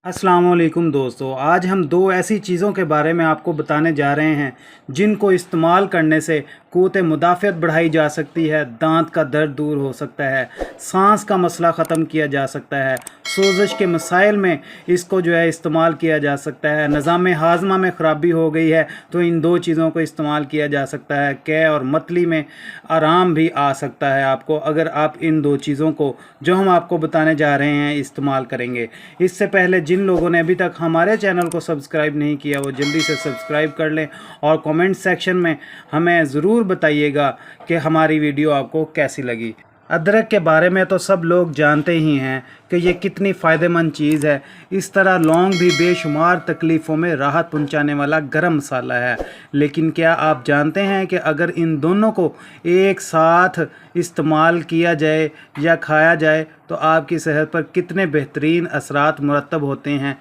अस्सलाम वालेकुम दोस्तों, आज हम दो ऐसी चीज़ों के बारे में आपको बताने जा रहे हैं जिनको इस्तेमाल करने से क़ुव्वत मुदाफ़अत बढ़ाई जा सकती है, दांत का दर्द दूर हो सकता है, सांस का मसला ख़त्म किया जा सकता है, सोज़श के मसाइल में इसको इस्तेमाल किया जा सकता है। निज़ाम हाज़मा में ख़राबी हो गई है तो इन दो चीज़ों को इस्तेमाल किया जा सकता है। कै और मतली में आराम भी आ सकता है आपको, अगर आप इन दो चीज़ों को जो हम आपको बताने जा रहे हैं इस्तेमाल करेंगे। इससे पहले जिन लोगों ने अभी तक हमारे चैनल को सब्सक्राइब नहीं किया वो जल्दी से सब्सक्राइब कर लें और कमेंट सेक्शन में हमें ज़रूर बताइएगा कि हमारी वीडियो आपको कैसी लगी। अदरक के बारे में तो सब लोग जानते ही हैं कि ये कितनी फ़ायदेमंद चीज़ है। इस तरह लौंग भी बेशुमार तकलीफ़ों में राहत पहुंचाने वाला गरम मसाला है। लेकिन क्या आप जानते हैं कि अगर इन दोनों को एक साथ इस्तेमाल किया जाए या खाया जाए तो आपकी सेहत पर कितने बेहतरीन असरात मुरतब होते हैं।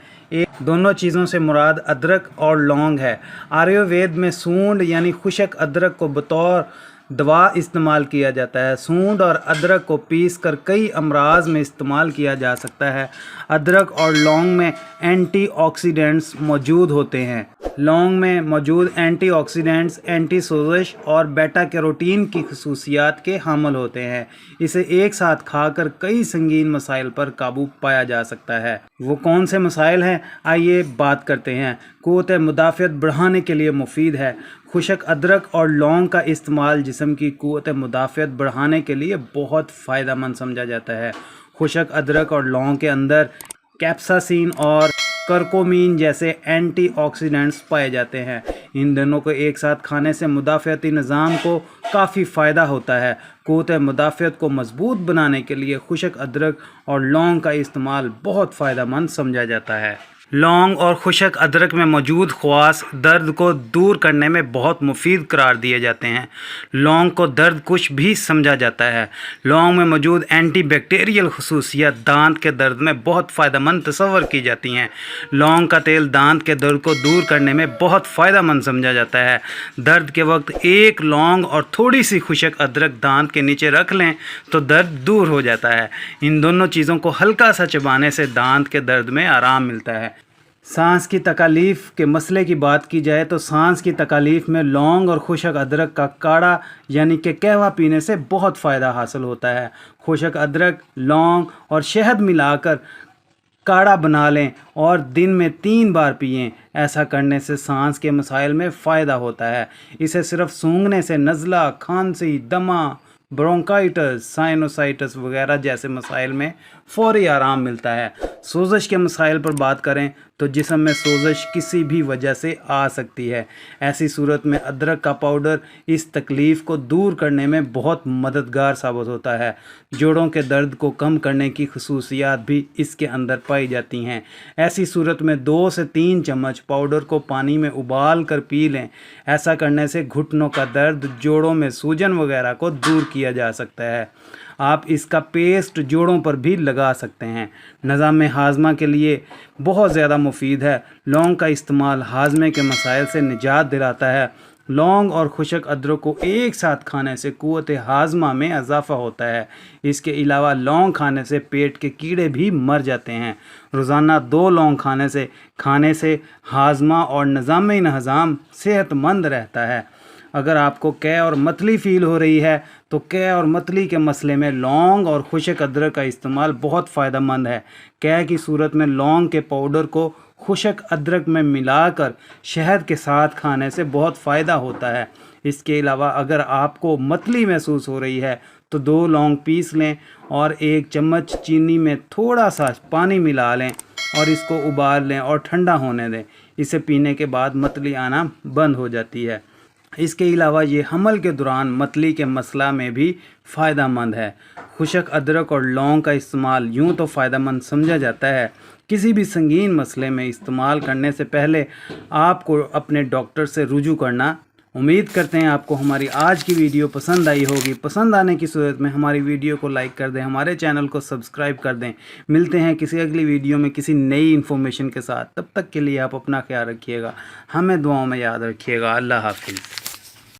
दोनों चीज़ों से मुराद अदरक और लौंग है। आयुर्वेद में सूंड यानी खुशक अदरक को बतौर दवा इस्तेमाल किया जाता है। सूंड और अदरक को पीस कर कई अमराज में इस्तेमाल किया जा सकता है। अदरक और लौंग में एंटीऑक्सीडेंट्स मौजूद होते हैं। लौंग में मौजूद एंटीऑक्सीडेंट्स एंटी सोज़श और बेटा कैरोटीन की खसूसियात के हामिल होते हैं। इसे एक साथ खाकर कई संगीन मसाइल पर काबू पाया जा सकता है। वो कौन से मसाइल हैं, आइए बात करते हैं। क़ुव्वत मुदाफ़अत बढ़ाने के लिए मुफीद है। खुशक अदरक और लौंग का इस्तेमाल जिस्म की क़ुव्वत मुदाफ़अत बढ़ाने के लिए बहुत फ़ायदेमंद समझा जाता है। खुशक अदरक और लौंग के अंदर कैप्सासिन और करकोमीन जैसे एंटीऑक्सीडेंट्स पाए जाते हैं। इन दोनों को एक साथ खाने से मुदाफ़अती निज़ाम को काफ़ी फ़ायदा होता है। क़ुव्वत मुदाफ़अत को मज़बूत बनाने के लिए खुशक अदरक और लौंग का इस्तेमाल बहुत फ़ायदेमंद समझा जाता है। लौंग और खुशक अदरक में मौजूद ख़वास दर्द को दूर करने में बहुत मुफीद करार दिए जाते हैं। लौंग को दर्द कुश भी समझा जाता है। लौंग में मौजूद एंटी बैक्टीरियल खसूसियत दांत के दर्द में बहुत फ़ायदेमंद तस्वर की जाती हैं। लौंग का तेल दांत के दर्द को दूर करने में बहुत फ़ायदेमंद समझा जाता है। दर्द के वक्त एक लौंग और थोड़ी सी खुशक अदरक दांत के नीचे रख लें तो दर्द दूर हो जाता है। इन दोनों चीज़ों को हल्का सा चबाने से दांत के दर्द में आराम मिलता है। सांस की तकालीफ़ के मसले की बात की जाए तो सांस की तकालीफ़ में लौंग और खुशक अदरक का काढ़ा यानी कि कहवा पीने से बहुत फ़ायदा हासिल होता है। खुशक अदरक, लौंग और शहद मिलाकर काढ़ा बना लें और दिन में 3 बार पिएं। ऐसा करने से सांस के मसाइल में फ़ायदा होता है। इसे सिर्फ सूंघने से नज़ला, खांसी, दमा, ब्रोंकाइटिस, साइनोसाइटिस वगैरह जैसे मसाइल में फ़ौरी आराम मिलता है। सोज़श के मसाइल पर बात करें तो जिस्म में सोज़श किसी भी वजह से आ सकती है। ऐसी सूरत में अदरक का पाउडर इस तकलीफ़ को दूर करने में बहुत मददगार साबित होता है। जोड़ों के दर्द को कम करने की खसूसियात भी इसके अंदर पाई जाती हैं। ऐसी सूरत में 2 से 3 चम्मच पाउडर को पानी में उबाल कर पी लें। ऐसा करने से घुटनों का दर्द, जोड़ों में सूजन वगैरह को दूर किया जा सकता है। आप इसका पेस्ट जोड़ों पर भी लगा सकते हैं। निज़ाम हाज़मा के लिए बहुत ज़्यादा मुफीद है। लौंग का इस्तेमाल हाज़मे के मसाइल से निजात दिलाता है। लौंग और खुशक अदरक को एक साथ खाने से क़ुव्वत हाज़मा में इजाफ़ा होता है। इसके अलावा लौंग खाने से पेट के कीड़े भी मर जाते हैं। रोज़ाना 2 लौंग खाने से हाज़मा और निज़ाम हज़म सेहतमंद रहता है। अगर आपको कै और मतली फ़ील हो रही है तो कै और मतली के मसले में लौंग और खुशक अदरक का इस्तेमाल बहुत फ़ायदेमंद है। कै की सूरत में लौंग के पाउडर को खुशक अदरक में मिलाकर शहद के साथ खाने से बहुत फ़ायदा होता है। इसके अलावा अगर आपको मतली महसूस हो रही है तो 2 लौंग पीस लें और 1 चम्मच चीनी में थोड़ा सा पानी मिला लें और इसको उबाल लें और ठंडा होने दें। इसे पीने के बाद मतली आना बंद हो जाती है। इसके अलावा ये हमल के दौरान मतली के मसला में भी फ़ायदेमंद है। खुशक अदरक और लौंग का इस्तेमाल यूँ तो फ़ायदेमंद समझा जाता है। किसी भी संगीन मसले में इस्तेमाल करने से पहले आपको अपने डॉक्टर से रुजू करना। उम्मीद करते हैं आपको हमारी आज की वीडियो पसंद आई होगी। पसंद आने की सूरत में हमारी वीडियो को लाइक कर दें, हमारे चैनल को सब्सक्राइब कर दें। मिलते हैं किसी अगली वीडियो में किसी नई इन्फॉर्मेशन के साथ। तब तक के लिए आप अपना ख्याल रखिएगा, हमें दुआओं में याद रखिएगा। अल्लाह हाफ़िज़।